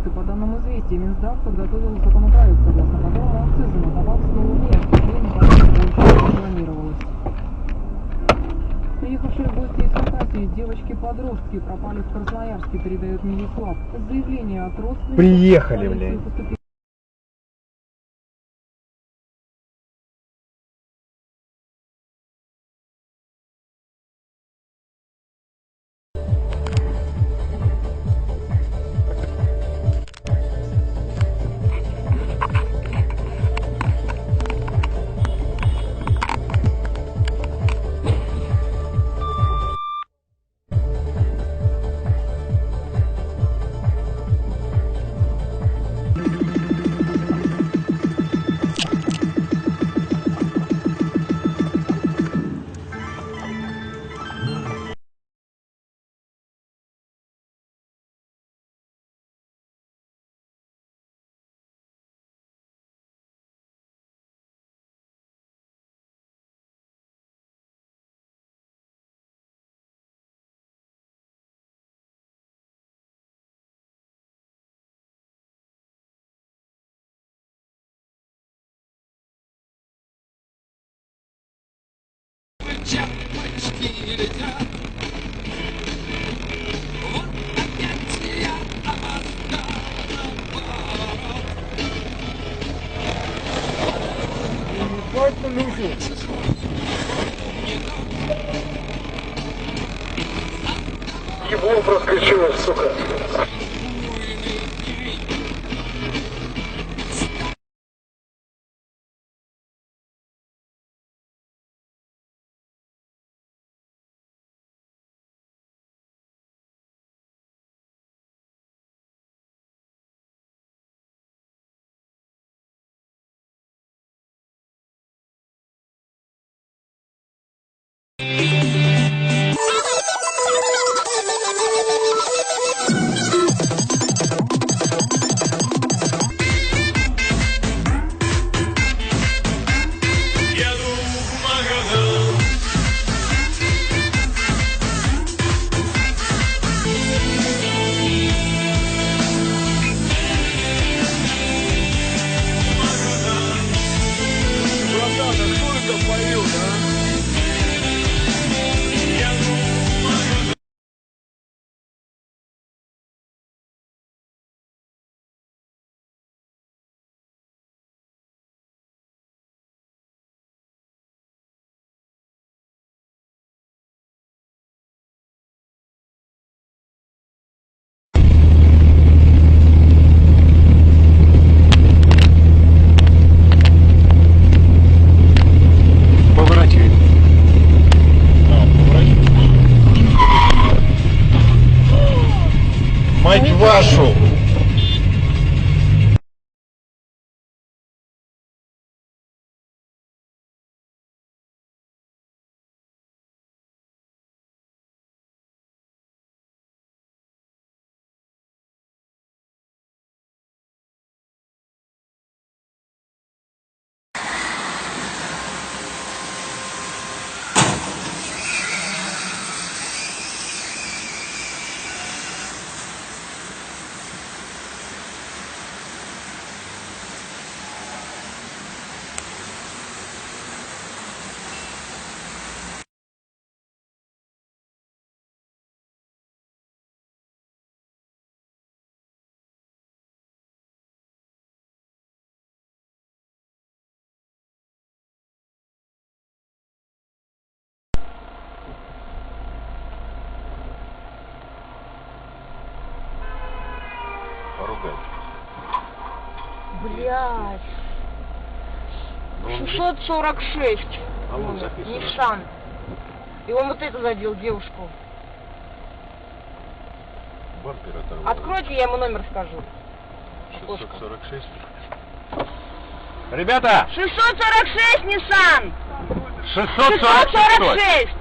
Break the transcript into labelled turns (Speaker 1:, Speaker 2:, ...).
Speaker 1: сигареты. По данным известия, Минздрав подготовил законопроект, согласно которому акцизы на табак снова вместе больше планировалось. Приехавшие в гости из Хакасии девочки-подростки пропали в Красноярске, передает Милислав. Заявление от родственников...
Speaker 2: Приехали, блядь.
Speaker 3: Чапочки летят. Вот опять я опоздала.
Speaker 2: Ебло проскочило, сука. Мать вашу! Поругать.
Speaker 4: Блядь. 646. Ниссан. И он вот это задел девушку.
Speaker 2: Бампер оторвал.
Speaker 4: Откройте, я ему номер скажу.
Speaker 2: 646. Ребята!
Speaker 4: 646 Ниссан!
Speaker 2: 646!